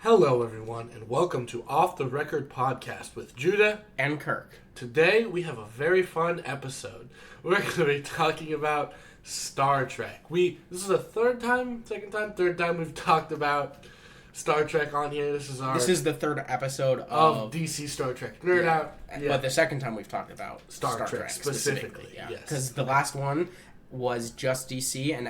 Hello, everyone, and welcome to Off the Record Podcast with Judah and Kirk. Today, we have a very fun episode. We're going to be talking about Star Trek. This is the third time we've talked about Star Trek on here. This is the third episode of DC Star Trek Nerd Out. Yeah. But the second time we've talked about Star Trek specifically. Yeah. Yes. Because the last one was just DC, and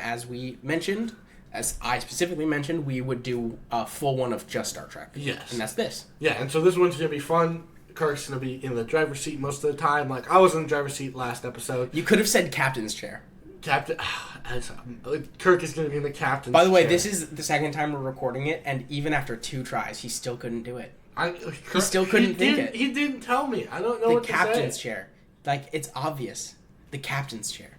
as I specifically mentioned, we would do a full one of just Star Trek. Yes. And that's this. Yeah, and so this one's going to be fun. Kirk's going to be in the driver's seat most of the time. Like, I was in the driver's seat last episode. You could have said captain's chair. Kirk is going to be in the captain's chair. By the way, this is the second time we're recording it, and even after 2 tries, he still couldn't do it. He still couldn't think it. He didn't tell me. I don't know what to say. The captain's chair. Like, it's obvious. The captain's chair.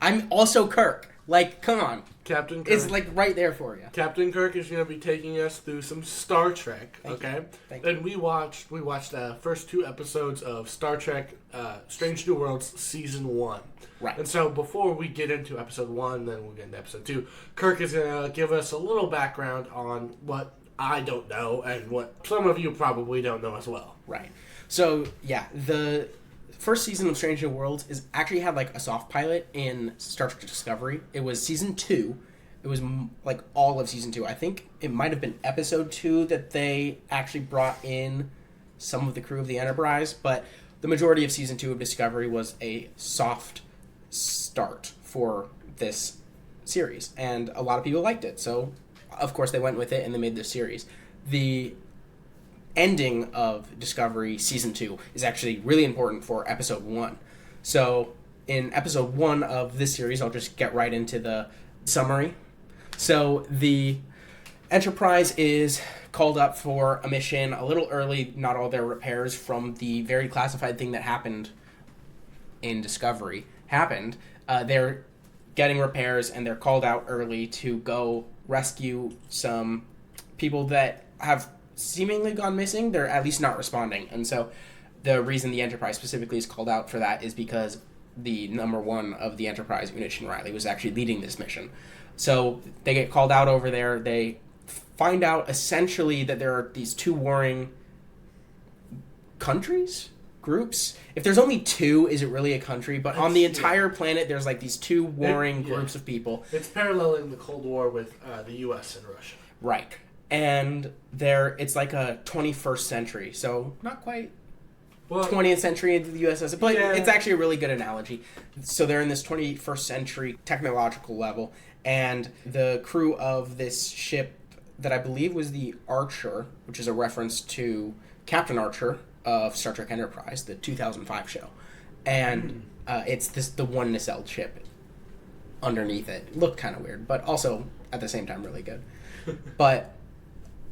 I'm also Kirk. Like, come on. Captain Kirk. It's like right there for you. Captain Kirk is going to be taking us through some Star Trek, Thank okay? you. And we watched the first 2 episodes of Star Trek Strange New Worlds Season 1. Right. And so before we get into episode 1, then we'll get into episode 2, Kirk is going to give us a little background on what I don't know and what some of you probably don't know as well. Right. So, yeah, the first season of Strange New Worlds actually had like a soft pilot in Star Trek Discovery. It was season 2. It was like all of season 2. I think it might have been episode 2 that they actually brought in some of the crew of the Enterprise, but the majority of season 2 of Discovery was a soft start for this series, and a lot of people liked it. So, of course, they went with it and they made this series. The ending of Discovery Season 2 is actually really important for Episode 1. So, in Episode 1 of this series, I'll just get right into the summary. So, the Enterprise is called up for a mission a little early, not all their repairs from the very classified thing that happened in Discovery happened. They're getting repairs, and they're called out early to go rescue some people that have seemingly gone missing. They're at least not responding. And so the reason the Enterprise specifically is called out for that is because the number 1 of the Enterprise, Eunice Riley, was actually leading this mission. So they get called out over there. They find out essentially that there are these 2 warring groups. If there's only 2, is it really a country? But on the entire planet, there's like these 2 warring groups of people. It's paralleling the Cold War with the U.S. and Russia. Right. And it's like a 21st century, so not quite 20th century into the USS. But it's actually a really good analogy. So they're in this 21st century technological level, and the crew of this ship that I believe was the Archer, which is a reference to Captain Archer of Star Trek Enterprise, the 2005 show. And it's the one nacelle ship underneath it. It looked kind of weird, but also at the same time really good. But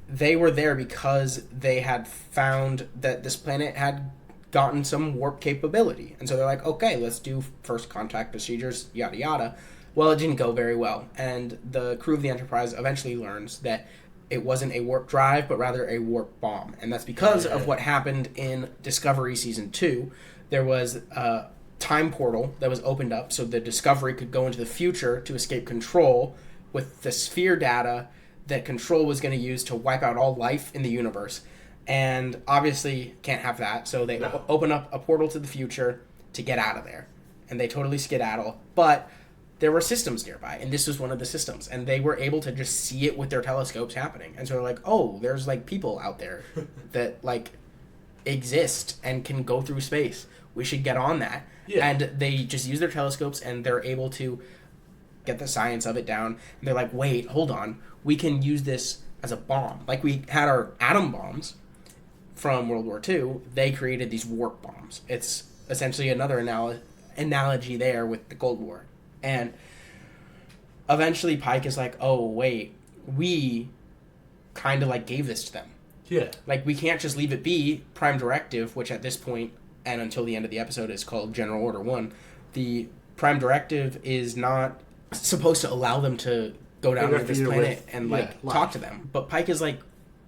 they were there because they had found that this planet had gotten some warp capability. And so they're like, okay, let's do first contact procedures, yada yada. Well, it didn't go very well. And the crew of the Enterprise eventually learns that it wasn't a warp drive, but rather a warp bomb. And that's because of what happened in Discovery Season 2. There was a time portal that was opened up so the Discovery could go into the future to escape Control with the sphere data that Control was going to use to wipe out all life in the universe. And obviously can't have that, so they open up a portal to the future to get out of there. And they totally skedaddle. But there were systems nearby, and this was one of the systems. And they were able to just see it with their telescopes happening. And so they're like, oh, there's like people out there that like exist and can go through space. We should get on that. Yeah. And they just use their telescopes, and they're able to get the science of it down. And they're like, wait, hold on. We can use this as a bomb. Like we had our atom bombs from World War II. They created these warp bombs. It's essentially another analogy there with the Cold War. And eventually Pike is like, oh, wait, we kind of like gave this to them. Yeah. Like we can't just leave it be. Prime Directive, which at this point and until the end of the episode is called General Order 1, the Prime Directive is not supposed to allow them to go down to this planet and talk to them. But Pike is like,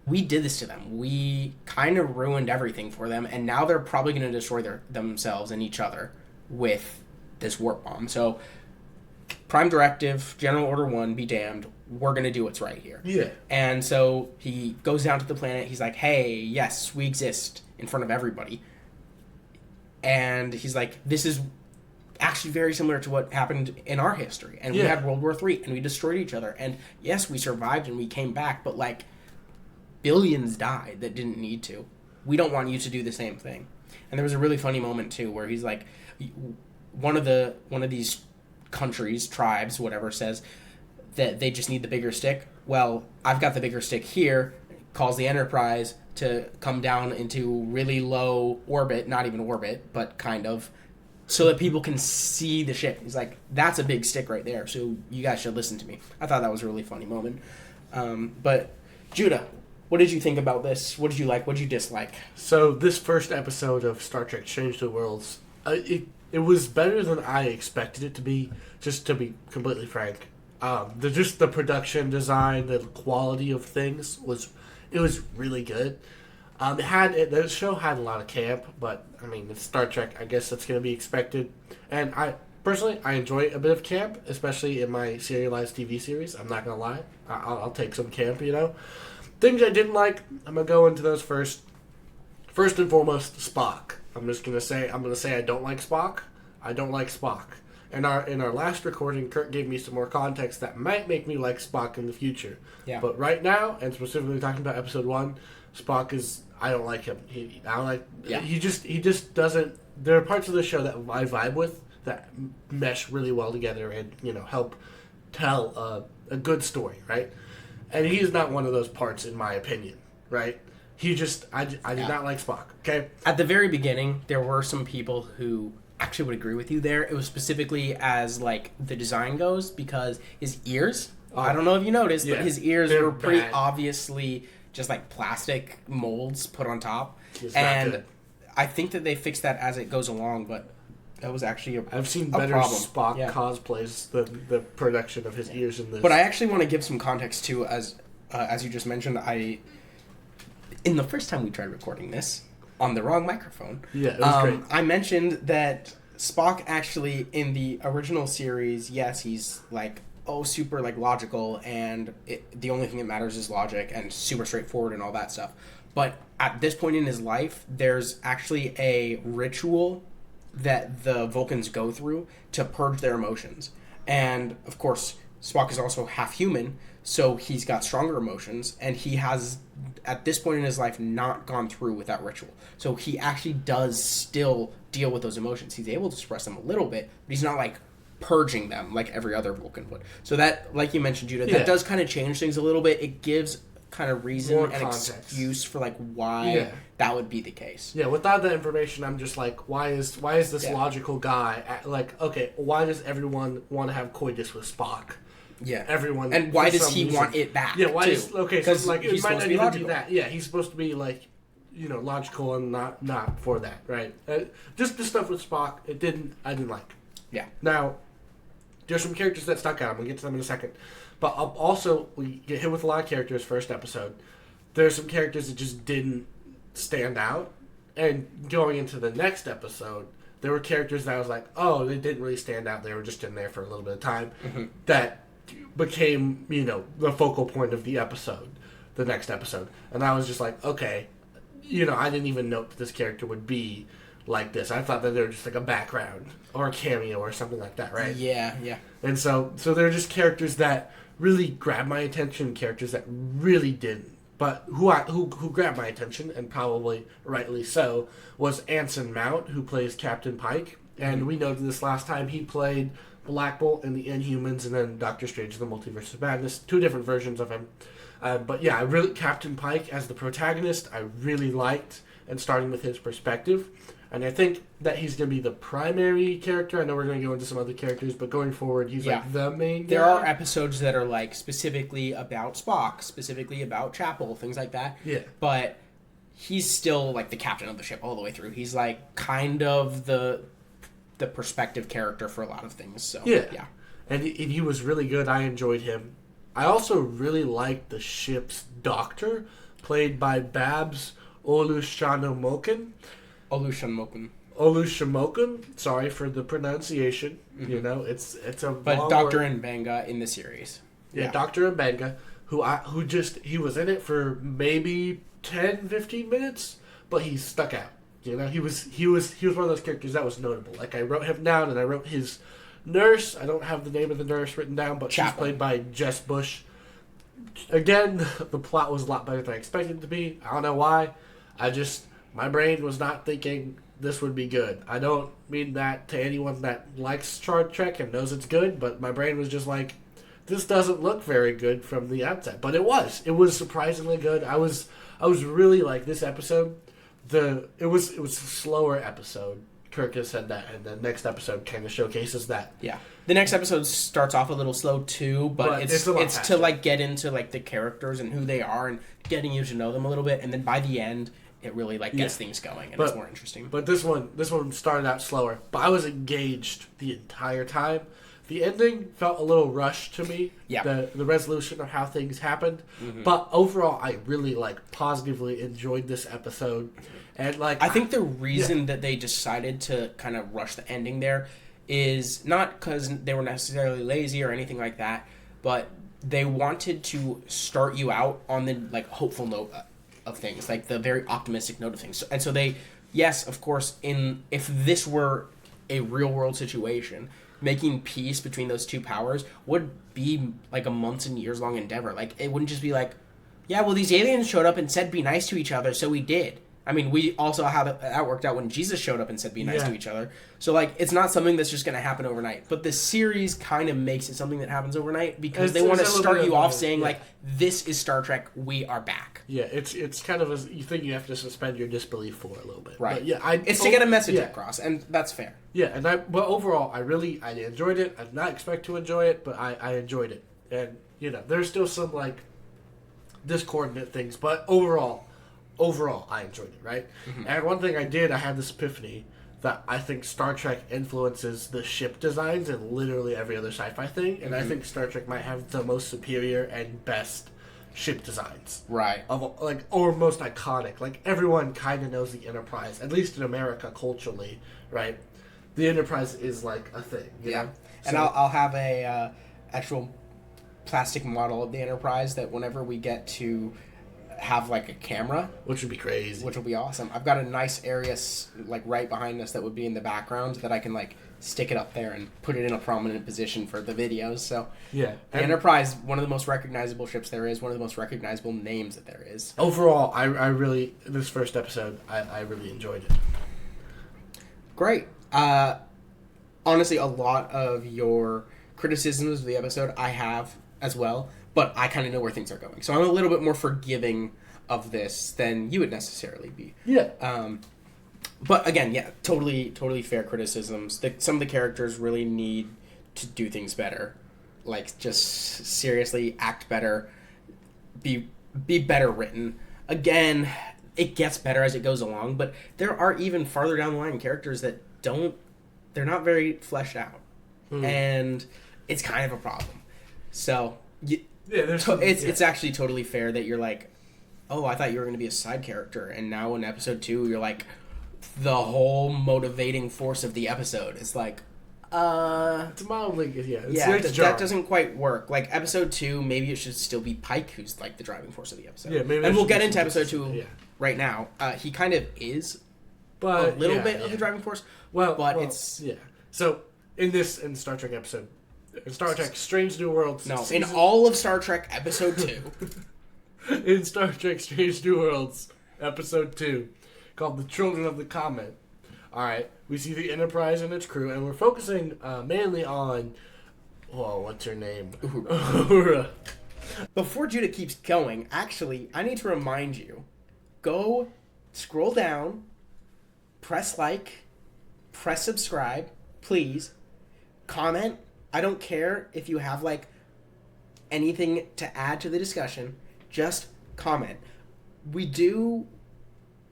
we did this to them. We kind of ruined everything for them, and now they're probably going to destroy themselves and each other with this warp bomb. So, Prime Directive, General Order 1, be damned. we're going to do what's right here. Yeah. And so he goes down to the planet. He's like, hey, yes, we exist in front of everybody. And he's like, this is actually very similar to what happened in our history. And we had World War III, and we destroyed each other. And yes, we survived and we came back, but like billions died that didn't need to. We don't want you to do the same thing. And there was a really funny moment too where he's like, one of these countries, tribes, whatever, says that they just need the bigger stick. Well, I've got the bigger stick here. Calls the Enterprise to come down into really low orbit, not even orbit, but kind of, so that people can see the ship. He's like, that's a big stick right there, so you guys should listen to me. I thought that was a really funny moment. But Judah, what did you think about this? What did you like? What did you dislike? So this first episode of Star Trek Strange New Worlds, it was better than I expected it to be, just to be completely frank. The production design, the quality of things was really good. The show had a lot of camp, but I mean, it's Star Trek. I guess that's going to be expected. And I enjoy a bit of camp, especially in my serialized TV series. I'm not going to lie. I'll take some camp, you know. Things I didn't like, I'm going to go into those first. First and foremost, Spock. I'm going to say I don't like Spock. I don't like Spock. In our last recording, Kirk gave me some more context that might make me like Spock in the future. Yeah. But right now, and specifically talking about episode 1, Spock I don't like him. He just doesn't. There are parts of the show that I vibe with that mesh really well together and, you know, help tell a good story, right? And he is not one of those parts, in my opinion, right? I did not like Spock. Okay. At the very beginning, there were some people who actually would agree with you there. It was specifically as like the design goes, because his ears. I don't know if you noticed, but his ears were pretty obviously just like plastic molds put on top. And I think that they fixed that as it goes along, but that was actually I've seen better Spock cosplays than the production of his ears in this. But I actually want to give some context too, as you just mentioned. In the first time we tried recording this on the wrong microphone. Yeah, it was great. I mentioned that Spock actually in the original series, yes, he's like super like logical, and the only thing that matters is logic and super straightforward and all that stuff. But at this point in his life, there's actually a ritual that the Vulcans go through to purge their emotions. And of course, Spock is also half human, so he's got stronger emotions, and he has, at this point in his life, not gone through with that ritual. So he actually does still deal with those emotions. He's able to express them a little bit, but he's not like purging them like every other Vulcan would. So that, like you mentioned, Judah, that does kind of change things a little bit. It gives kind of reason and excuse for like why that would be the case. Yeah, without that information, I'm just like, why is this logical guy like, okay, why does everyone want to have coitus with Spock? Yeah, everyone. And why does he want it back? Yeah, why is because like it might not even be that. Yeah, he's supposed to be like, you know, logical and not for that, right? Just the stuff with Spock, I didn't like. Yeah. Now, there's some characters that stuck out. I'm gonna get to them in a second. But also, we get hit with a lot of characters first episode. There's some characters that just didn't stand out. And going into the next episode, there were characters that I was like, oh, they didn't really stand out. They were just in there for a little bit of time. Mm-hmm. That became, you know, the focal point of the episode, the next episode. And I was just like, okay, you know, I didn't even know that this character would be like this. I thought that they were just like a background or a cameo or something like that, right? Yeah, yeah. And so they're just characters that really grabbed my attention, characters that really didn't. But who grabbed my attention, and probably rightly so, was Anson Mount, who plays Captain Pike. And we know this last time he played Black Bolt in the Inhumans and then Doctor Strange in the Multiverse of Madness. 2 different versions of him. But yeah, Captain Pike as the protagonist, I really liked, and starting with his perspective. And I think that he's going to be the primary character. I know we're going to go into some other characters, but going forward, he's like the main guy. There are episodes that are like specifically about Spock, specifically about Chapel, things like that. Yeah. But he's still like the captain of the ship all the way through. He's like kind of the perspective character for a lot of things. So yeah. And he was really good. I enjoyed him. I also really liked the ship's doctor, played by Babs Olushanomokin. Sorry for the pronunciation. Mm-hmm. You know, it's a but Dr. N'Benga in the series. Yeah, Dr. Mbenga, he was in it for maybe 10, 15 minutes, but he stuck out. You know, he was one of those characters that was notable. Like, I wrote him down, and I wrote his nurse. I don't have the name of the nurse written down, but she's played by Jess Bush. Again, the plot was a lot better than I expected it to be. I don't know why. My brain was not thinking this would be good. I don't mean that to anyone that likes Star Trek and knows it's good, but my brain was just like, this doesn't look very good from the outset. But it was. It was surprisingly good. I was really like this episode. It was a slower episode. Kirk has said that, and the next episode kind of showcases that. Yeah, the next episode starts off a little slow too, but it's to like get into like the characters and who they are and getting you to know them a little bit, and then by the end, it really like gets things going and it's more interesting. But this one started out slower, but I was engaged the entire time. The ending felt a little rushed to me. Yeah. The resolution of how things happened, but overall, I really positively enjoyed this episode. And I think the reason that they decided to kind of rush the ending there is not because they were necessarily lazy or anything like that, but they wanted to start you out on the hopeful note of things, like the very optimistic note of things. And so they, yes, of course, if this were a real world situation, making peace between those two powers would be like a months and years long endeavor. Like, it wouldn't just be like, yeah, well, these aliens showed up and said be nice to each other, so we did. I mean, we also have that worked out when Jesus showed up and said be nice to each other. So, it's not something that's just going to happen overnight. But the series kind of makes it something that happens overnight because they want to start you off saying, this is Star Trek, we are back. Yeah, it's kind of you think you have to suspend your disbelief for a little bit. Right. But it's to get a message across, and that's fair. Yeah, but overall, I enjoyed it. I did not expect to enjoy it, but I enjoyed it. And, there's still some, discordant things, but overall, I enjoyed it, right? Mm-hmm. And one thing I had this epiphany that I think Star Trek influences the ship designs in literally every other sci-fi thing, and I think Star Trek might have the most superior and best ship designs. Right. Or most iconic. Everyone kind of knows the Enterprise, at least in America culturally, right? The Enterprise is a thing. You know? And I'll have a actual plastic model of the Enterprise that whenever we get to have a camera, which would be crazy, which will be awesome. I've got a nice area right behind us that would be in the background that I can stick it up there and put it in a prominent position for the videos. So the Enterprise, one of the most recognizable ships there is, one of the most recognizable names that there is. Overall, I really, this first episode, I really enjoyed it. Great. Honestly, a lot of your criticisms of the episode I have as well, but I kind of know where things are going. So I'm a little bit more forgiving of this than you would necessarily be. Yeah. But again, totally fair criticisms. Some of the characters really need to do things better. Just seriously act better, be better written. Again, it gets better as it goes along, but there are even farther down the line characters that they're not very fleshed out. And it's kind of a problem. So... it's actually totally fair that you're oh, I thought you were going to be a side character, and now in episode 2 you're the whole motivating force of the episode. It's it's mildly that doesn't quite work. Episode 2, maybe it should still be Pike who's the driving force of the episode. Yeah, maybe. And we'll get into episode 2 right now. He kind of is, but a little bit of the driving force. It's So in Star Trek episode. In Star Trek Strange New Worlds. No, in all of Star Trek Episode 2. In Star Trek Strange New Worlds Episode 2, called The Children of the Comet. Alright, we see the Enterprise and its crew, and we're focusing mainly on... what's her name? Uhura. Before Judah keeps going, actually, I need to remind you. Go, scroll down, press press subscribe, please, comment. I don't care if you have anything to add to the discussion. Just comment. We do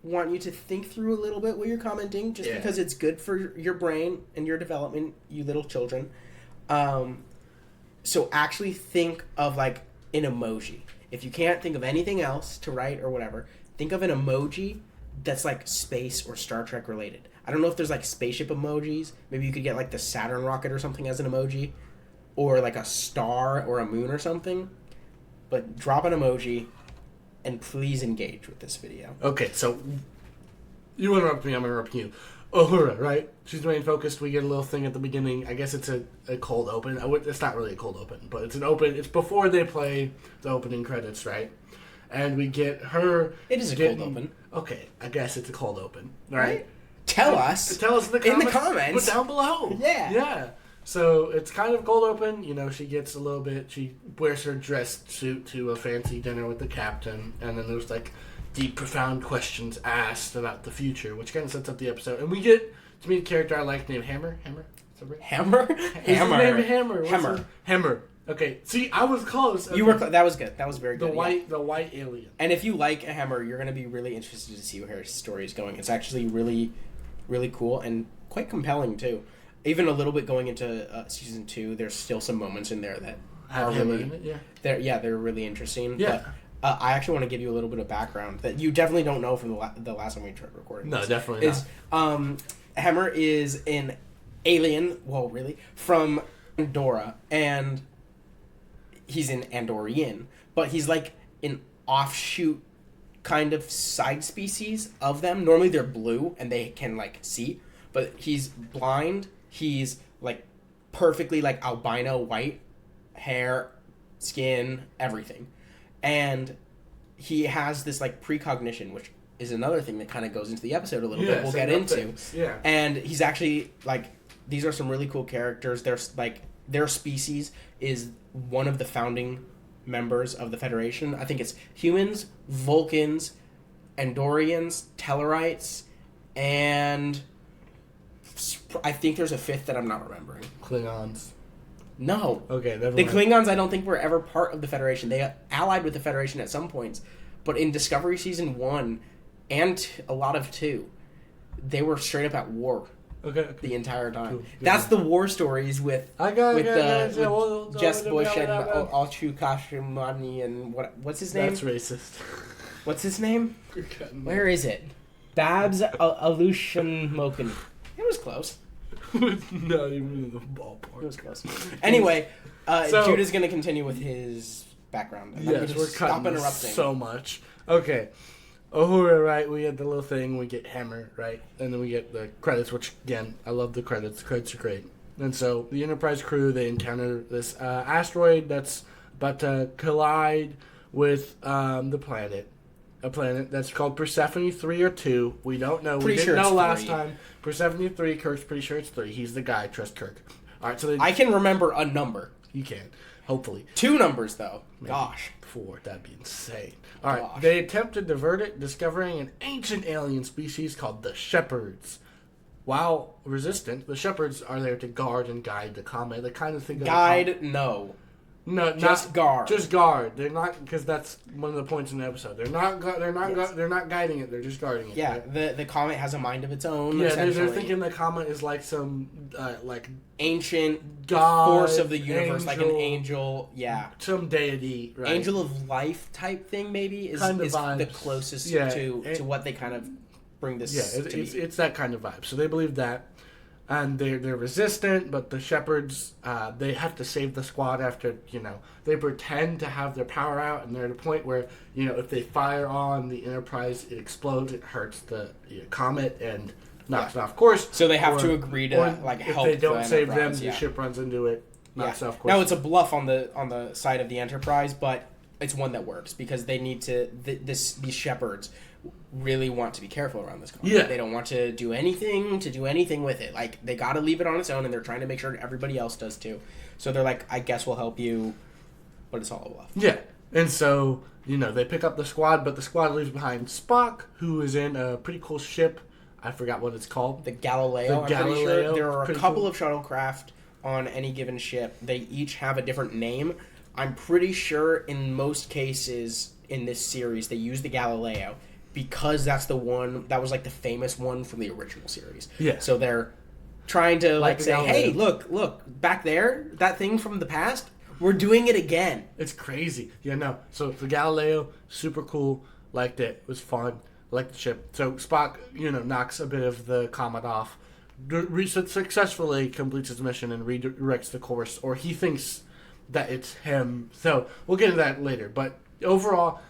want you to think through a little bit what you're commenting, just because it's good for your brain and your development, you little children. So actually think of an emoji. If you can't think of anything else to write or whatever, think of an emoji that's space or Star Trek related. I don't know if there's spaceship emojis. Maybe you could get the Saturn rocket or something as an emoji. or like a star or a moon or something. But drop an emoji, and please engage with this video. Okay, so you interrupt me, I'm interrupting you. Uhura, right? She's the main focus. We get a little thing at the beginning. I guess it's a cold open. It's not really a cold open, but it's an open. It's before they play the opening credits, right? And we get her. It is a cold open. Okay, I guess it's a cold open, right? Tell us. Tell us in the comments. But down below. Yeah. Yeah. So it's kind of cold open. You know, she gets a little bit. She wears her dress suit to a fancy dinner with the captain, and then there's like deep, profound questions asked about the future, which kind of sets up the episode. And we get to meet a character I like named Hammer. Hammer? Hammer? Hammer. Hammer. Okay. See, I was close. Okay. You were. That was good. That was very good. The white alien. And if you like a Hammer, you're going to be really interested to see where her story is going. It's actually really, really cool and quite compelling too. Even a little bit going into season 2, there's still some moments in there that are really, they're really interesting. Yeah. But, I actually want to give you a little bit of background that you definitely don't know from the last time we tried recording. No, definitely not. Hammer is an alien, from Andorra, and he's an Andorian, but he's like an offshoot kind of side species of them. Normally they're blue and they can like see, but he's blind. He's like perfectly like albino white hair, skin, everything. And he has this like precognition, which is another thing that kind of goes into the episode a little bit. We'll get into. Things. Yeah. And he's actually like, these are some really cool characters. There's like their species is one of the founding members of the Federation. I think it's humans, Vulcans, Andorians, Tellarites, and I think there's a fifth that I'm not remembering. Klingons. No. Okay, never The mind. Klingons I don't think were ever part of the Federation. They allied with the Federation at some points, but in Discovery Season 1 and a lot of 2, they were straight up at war. Okay. The entire time. Cool. That's the war stories with Jess Bush and Alchu Kashimani and what's his name? That's racist. What's his name? Where is it? Babs Alushan Moken. It was close. No, you were in the ballpark. It was close. Anyway, Judah's going to continue with his background. Yes, we're cutting so much. Okay. Uhura, right? We get the little thing. We get Hammer, right? And then we get the credits, which, again, I love the credits. The credits are great. And so the Enterprise crew, they encounter this asteroid that's about to collide with the planet. A planet that's called Persephone 3 or 2. We don't know. We didn't know last time. Persephone 3. Kirk's pretty sure it's 3. He's the guy. Trust Kirk. All right, so I can remember a number. You can. Hopefully. 2 numbers, though. Maybe Gosh. 4. That'd be insane. All right. They attempt to divert it, discovering an ancient alien species called the Shepherds. While resistant, the Shepherds are there to guard and guide the comet. They kind of think of guide. No, just guard. Just guard. They're not, because that's one of the points in the episode. They're not guiding it. They're just guarding it. Yeah, right? the comet has a mind of its own. Yeah, they're thinking the comet is like some like ancient god, force of the universe, angel, like an angel. Yeah, some deity, right? Angel of life type thing, maybe is the closest to what they kind of bring this. Yeah, it's that kind of vibe. So they believe that. And they're resistant, but the Shepherds, they have to save the squad after, they pretend to have their power out, and they're at a point where, if they fire on the Enterprise, it explodes, it hurts the comet, and knocks it off course. So they have to agree to, help if they don't save them, the ship runs into it, knocks it off course. Now, it's a bluff on the side of the Enterprise, but it's one that works, because they need to, these Shepherds really want to be careful around this comet. Yeah. They don't want to do anything with it. Like, they got to leave it on its own, and they're trying to make sure everybody else does too. So they're like, I guess we'll help you, but it's all a bluff. Yeah. And so, they pick up the squad, but the squad leaves behind Spock, who is in a pretty cool ship. I forgot what it's called. The Galileo. Pretty sure. There are a couple of shuttlecraft on any given ship. They each have a different name. I'm pretty sure in most cases in this series, they use the Galileo, because that's the one that was like the famous one from the original series. Yeah. So they're trying to say, Galileo. hey, look, back there, that thing from the past, we're doing it again. It's crazy. Yeah, no. So the Galileo, super cool. Liked it. It was fun. Liked the ship. So Spock, knocks a bit of the comet off, successfully completes his mission and redirects the course, or he thinks that it's him. So we'll get into that later. But overall,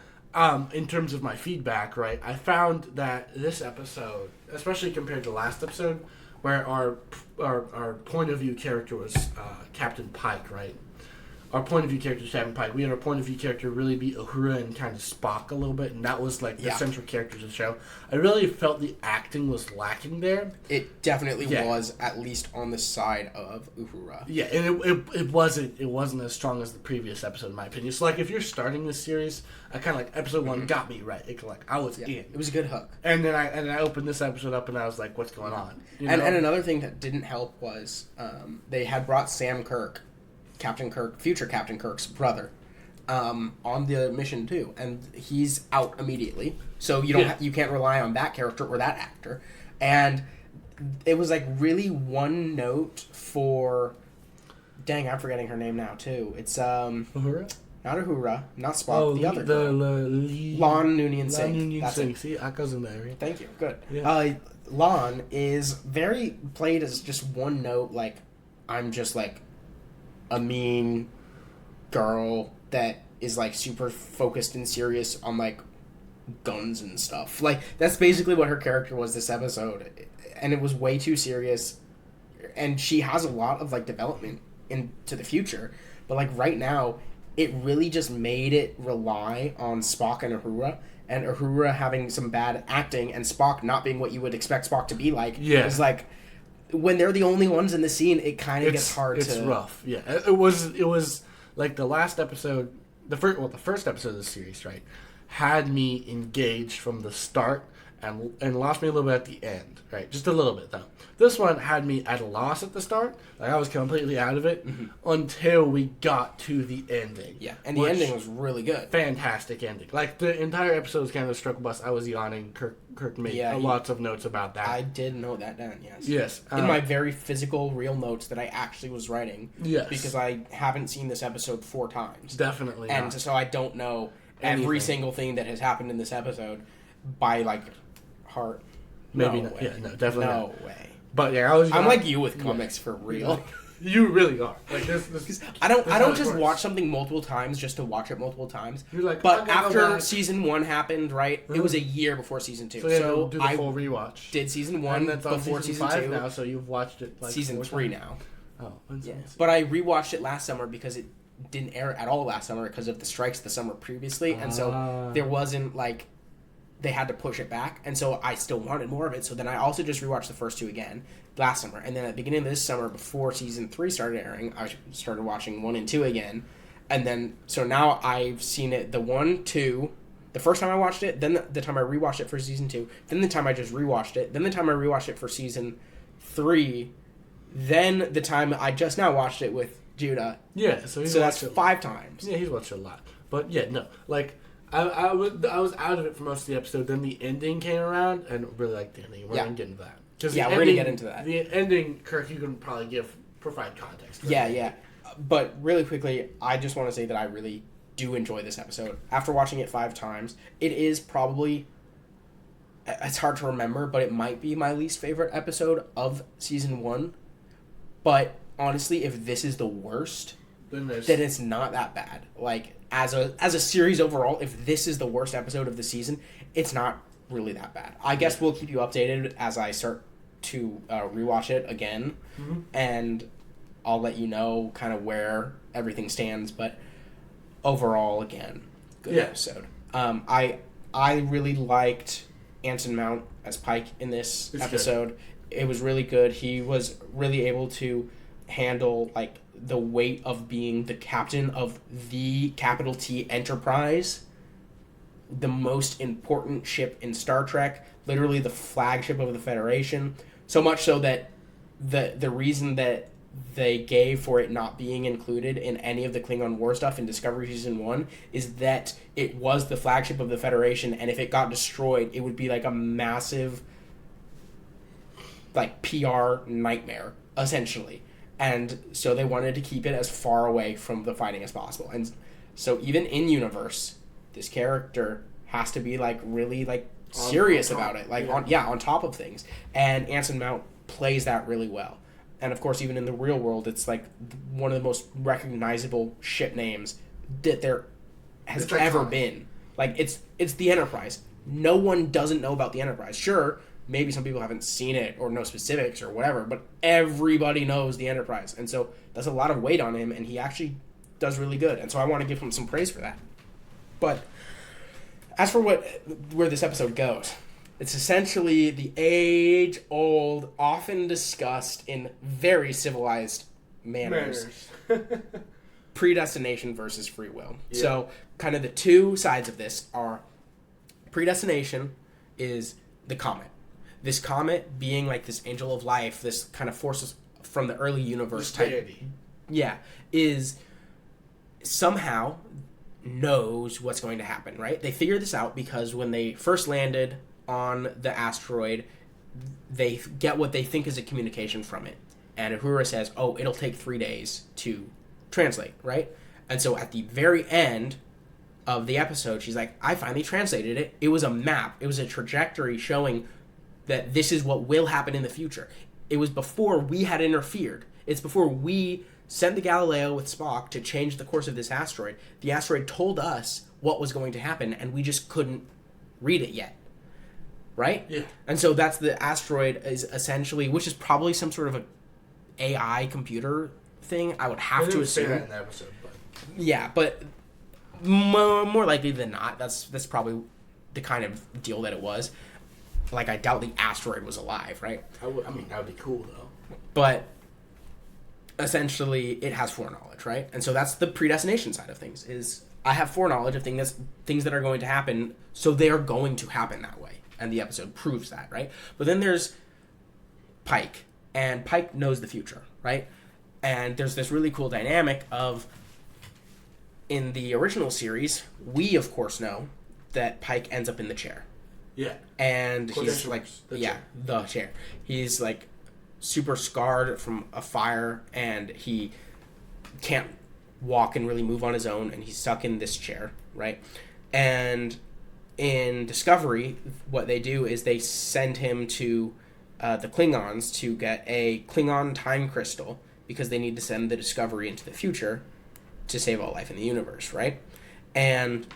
in terms of my feedback, right, I found that this episode, especially compared to last episode, where our point of view character was Captain Pike, right? Our point of view character was Captain Pike. We had our point of view character really be Uhura and kind of Spock a little bit, and that was like the central characters of the show. I really felt the acting was lacking there. It definitely was, at least on the side of Uhura. Yeah, and it wasn't as strong as the previous episode, in my opinion. So like, if you're starting this series, I kind of like episode 1 got me right. I was in. It was a good hook. And then I opened this episode up and I was like, what's going on? And another thing that didn't help was they had brought Sam Kirk, Captain Kirk, future Captain Kirk's brother, on the mission too, and he's out immediately. So you can't rely on that character or that actor. And it was like really one note for, dang, I'm forgetting her name now too. It's Uhura? Not Uhura, not Spock. The other girl. Lon Noonien Singh. See, I was in there. Thank you. Good. Yeah. Lon is very played as just one note. Like, I'm just like a mean girl that is like super focused and serious on like guns and stuff. Like, that's basically what her character was this episode, and it was way too serious. And she has a lot of like development into the future, but like right now, it really just made it rely on Spock and Uhura having some bad acting, and Spock not being what you would expect Spock to be like. Yeah, it's like, when they're the only ones in the scene, it kind of gets hard to... It's rough, yeah. It was like the last episode, the first episode of the series, right, had me engaged from the start and lost me a little bit at the end, right? Just a little bit, though. This one had me at a loss at the start. Like, I was completely out of it until we got to the ending. Yeah, and the ending was really good. Fantastic ending. Like, the entire episode was kind of a struggle bus. I was yawning. Kirk made lots of notes about that. I did note that down, yes. Yes. In my very physical, real notes that I actually was writing. Yes. Because I haven't seen this episode 4 times. Definitely and not. So I don't know every single thing that has happened in this episode by, like, heart. Maybe not. Yeah, no, definitely not. No way. But yeah, I'm like you with comics for real. You really are. Like this I don't just watch something multiple times just to watch it multiple times. You're like, but after season 1 happened, right? It was a year before season 2. So do the full rewatch. Did season 1 before season 2 now, so you've watched it like season 3 now. Oh, yeah. But I rewatched it last summer because it didn't air at all last summer because of the strikes the summer previously, and so there wasn't like, they had to push it back, and so I still wanted more of it. So then I also just rewatched the first 2 again last summer, and then at the beginning of this summer, before season 3 started airing, I started watching 1 and 2 again, and then so now I've seen it the 1, 2, the first time I watched it, then the time I rewatched it for season 2, then the time I just rewatched it, then the time I rewatched it for season 3, then the time I just now watched it with Judah. Yeah, so that's 5 times. Yeah, he's watched it a lot, but yeah, no, like. I was out of it for most of the episode. Then the ending came around, and really liked the ending. We're going to get into that. We're going to get into that. The ending, Kirk, you can probably provide context. Yeah. But really quickly, I just want to say that I really do enjoy this episode. After watching it 5 times, it is probably, it's hard to remember, but it might be my least favorite episode of season 1. But honestly, if this is the worst, then it's not that bad. Like, as a series overall, if this is the worst episode of the season, it's not really that bad. I guess we'll keep you updated as I start to rewatch it again, and I'll let you know kind of where everything stands. But overall, again, good episode. I really liked Anson Mount as Pike in this episode. Good. It was really good. He was really able to handle like the weight of being the captain of the capital T Enterprise, the most important ship in Star Trek, literally the flagship of the Federation, so much so that the reason that they gave for it not being included in any of the Klingon War stuff in Discovery Season 1 is that it was the flagship of the Federation, and if it got destroyed, it would be like a massive like PR nightmare, essentially. And so they wanted to keep it as far away from the fighting as possible. And so even in universe, this character has to be like really like serious about it, like on top of things. And Anson Mount plays that really well. And of course, even in the real world, it's like one of the most recognizable ship names that there has ever been. Like, it's the Enterprise. No one doesn't know about the Enterprise. Sure, maybe some people haven't seen it or know specifics or whatever, but everybody knows the Enterprise. And so that's a lot of weight on him, and he actually does really good. And so I want to give him some praise for that. But as for where this episode goes, it's essentially the age-old, often discussed in very civilized manners. Predestination versus free will. Yeah. So kind of the two sides of this are predestination is the comet. This comet being like this angel of life, this kind of forces from the early universe type. Yeah, is somehow knows what's going to happen, right? They figure this out because when they first landed on the asteroid, they get what they think is a communication from it. And Uhura says, oh, it'll take 3 days to translate, right? And so at the very end of the episode, she's like, I finally translated it. It was a map. It was a trajectory showing that this is what will happen in the future. It was before we had interfered. It's before we sent the Galileo with Spock to change the course of this asteroid. The asteroid told us what was going to happen, and we just couldn't read it yet. Right? Yeah. And so that's the asteroid is essentially, which is probably some sort of a AI computer thing. I would have to assume. Say that in the episode, but. Yeah, but more likely than not, that's probably the kind of deal that it was. Like, I doubt the asteroid was alive, right? I mean, that would be cool, though. But essentially, it has foreknowledge, right? And so that's the predestination side of things, is I have foreknowledge of things that are going to happen, so they are going to happen that way. And the episode proves that, right? But then there's Pike, and Pike knows the future, right? And there's this really cool dynamic of, in the original series, we, of course, know that Pike ends up in the chair. Yeah. And he's like, the chair. He's like super scarred from a fire, and he can't walk and really move on his own, and he's stuck in this chair, right? And in Discovery, what they do is they send him to the Klingons to get a Klingon time crystal because they need to send the Discovery into the future to save all life in the universe, right? And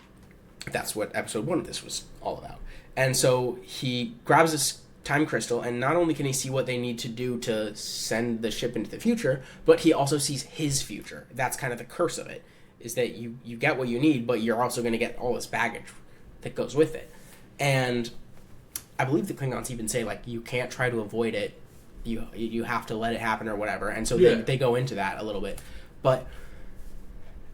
that's what episode 1 of this was all about. And so he grabs this time crystal, and not only can he see what they need to do to send the ship into the future, but he also sees his future. That's kind of the curse of it, is that you get what you need, but you're also going to get all this baggage that goes with it. And I believe the Klingons even say, like, you can't try to avoid it. You have to let it happen or whatever. And so they go into that a little bit. But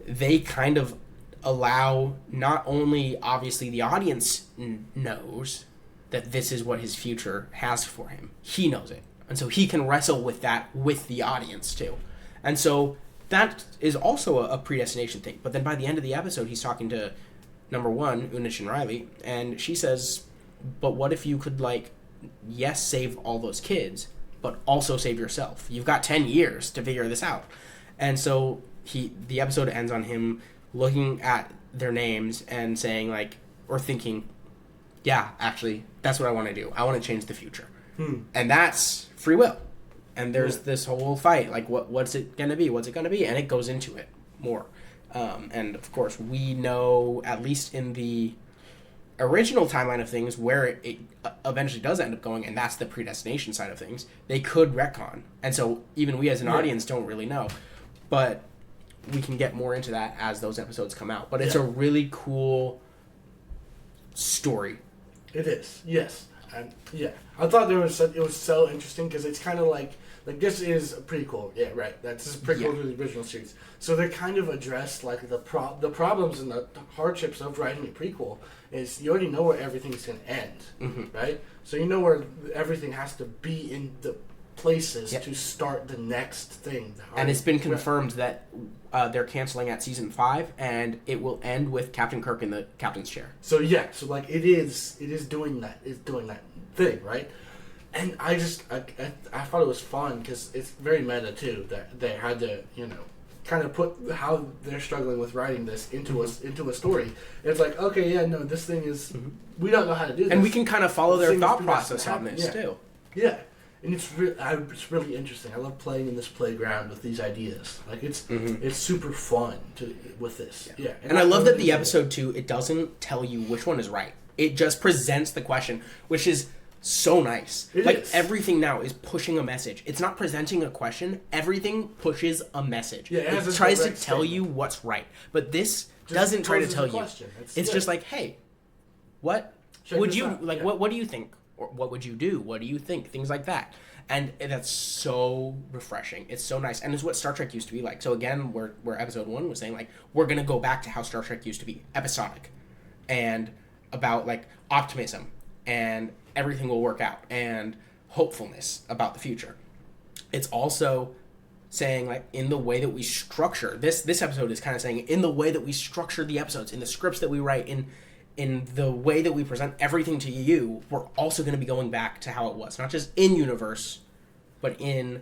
they kind of allow, not only obviously the audience knows that this is what his future has for him. He knows it. And so he can wrestle with that with the audience too. And so that is also a predestination thing. But then by the end of the episode, he's talking to number 1, Unish and Riley, and she says, but what if you could, like, yes, save all those kids, but also save yourself? You've got 10 years to figure this out. And so the episode ends on him looking at their names and saying, like, or thinking, yeah, actually, that's what I want to do. I want to change the future. And that's free will. And there's this whole fight, like, what's it going to be? What's it going to be? And it goes into it more. And, of course, we know, at least in the original timeline of things, where it eventually does end up going, and that's the predestination side of things. They could retcon. And so even we as an audience don't really know. But we can get more into that as those episodes come out. But it's a really cool story. It is, yes. I thought it was so interesting because it's kind of like this is a prequel. Yeah, right. That's a prequel to the original series. So they kind of address like the problems and the hardships of writing a prequel. Is you already know where everything's going to end, right? So you know where everything has to be in the places to start the next thing. And it's been confirmed that they're canceling at season 5, and it will end with Captain Kirk in the captain's chair. So like it is doing that. It's doing that thing, right? And I thought it was fun because it's very meta too that they had to kind of put how they're struggling with writing this into a story. It's like, okay, this thing is we don't know how to do this, and we can kind of follow their thought process on this too. Yeah, And it's really interesting. I love playing in this playground with these ideas. Like it's super fun with this. Yeah. And I love that the episode 2, it doesn't tell you which one is right. It just presents the question, which is so nice. Everything now is pushing a message. It's not presenting a question. Everything pushes a message. Yeah, it tries to tell you what's right. But this doesn't try to tell you. It's just like, hey, what would you like? Yeah. What do you think? Or what would you do? What do you think? Things like that. And that's so refreshing. It's so nice. And it's what Star Trek used to be like. So again, where episode 1 was saying, like, we're going to go back to how Star Trek used to be. Episodic. And about, like, optimism. And everything will work out. And hopefulness about the future. It's also saying, like, in the way that we structure. This episode is kind of saying, in the way that we structure the episodes. In the scripts that we write. In the way that we present everything to you, we're also going to be going back to how it was. Not just in universe, but in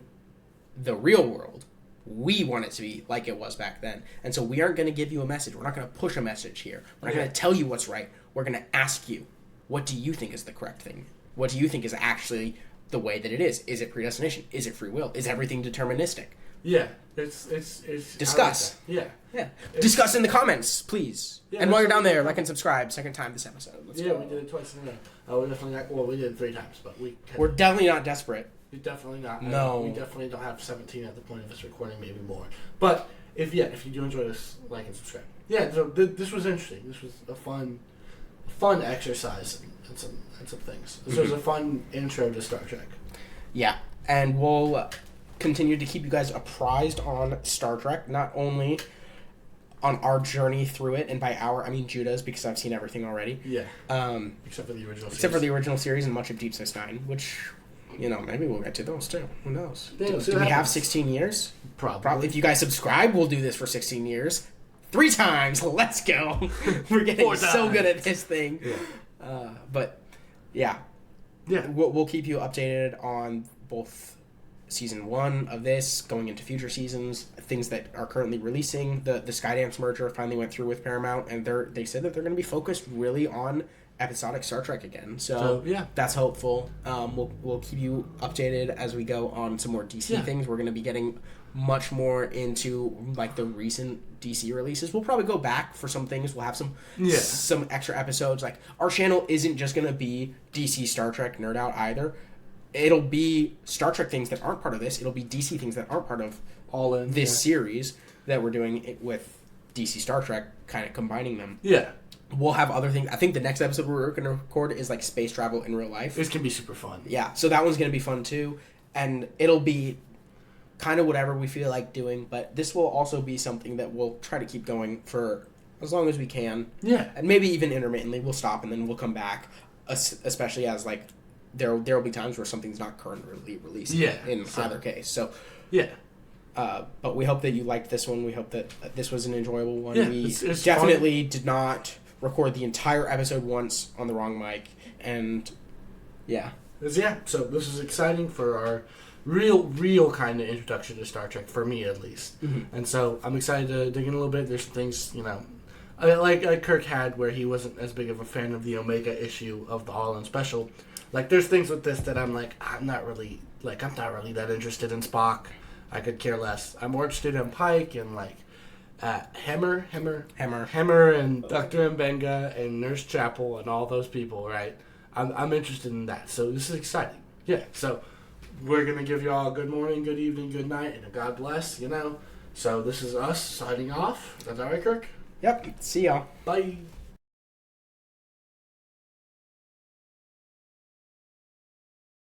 the real world. We want it to be like it was back then. And so we aren't going to give you a message. We're not going to push a message here. We're not going to tell you what's right. We're going to ask you, what do you think is the correct thing? What do you think is actually the way that it is? Is it predestination? Is it free will? Is everything deterministic? Yeah. It's discuss. Yeah. Discuss in the comments, please. Yeah, and while you're down there, like and subscribe. Second time this episode. Let's go. We did it twice in a row. We definitely not. Well, we did it 3 times, but we're definitely not desperate. We're definitely not. No. We definitely don't have 17 at the point of this recording, maybe more. But if you do enjoy this, like and subscribe. Yeah. So this was interesting. This was a fun exercise and some things. This was a fun intro to Star Trek. Yeah, and we'll continue to keep you guys apprised on Star Trek, not only on our journey through it, and by our, I mean Judah's, because I've seen everything already. Yeah. Except for the original series. Except for the original series and much of Deep Space Nine, which, maybe we'll get to those too. Who knows? Yeah, do we have 16 years? Probably. If you guys subscribe, we'll do this for 16 years. 3 times. Let's go. We're getting so good at this thing. Yeah. But, yeah. Yeah. We'll keep you updated on both season 1 of this, going into future seasons, things that are currently releasing. The Skydance merger finally went through with Paramount, and they said that they're going to be focused really on episodic Star Trek again. So yeah, that's hopeful. We'll keep you updated as we go on some more DC things. We're going to be getting much more into like the recent DC releases. We'll probably go back for some things. We'll have some extra episodes. Like, our channel isn't just going to be DC Star Trek Nerd Out either. It'll be Star Trek things that aren't part of this. It'll be DC things that aren't part of this series that we're doing with DC Star Trek, kind of combining them. Yeah. We'll have other things. I think the next episode we're going to record is like space travel in real life. This can be super fun. Yeah, so that one's going to be fun too. And it'll be kind of whatever we feel like doing, but this will also be something that we'll try to keep going for as long as we can. Yeah. And maybe even intermittently. We'll stop and then we'll come back, especially as like there will be times where something's not currently released in either case. So, yeah. But we hope that you liked this one. We hope that this was an enjoyable one. Yeah, we it's definitely did not record the entire episode once on the wrong mic. And, yeah. So this is exciting for our real kind of introduction to Star Trek, for me at least. Mm-hmm. And so I'm excited to dig in a little bit. There's some things, like Kirk had, where he wasn't as big of a fan of the Omega issue of the All-In Special. Like, there's things with this that I'm like, I'm not really that interested in Spock. I could care less. I'm more interested in Pike and, like, Hemmer, and Dr. Mbenga and Nurse Chapel and all those people, right? I'm interested in that. So this is exciting. Yeah, so we're going to give you all a good morning, good evening, good night, and a God bless, So this is us signing off. That's all right, Kirk? Yep. See y'all. Bye.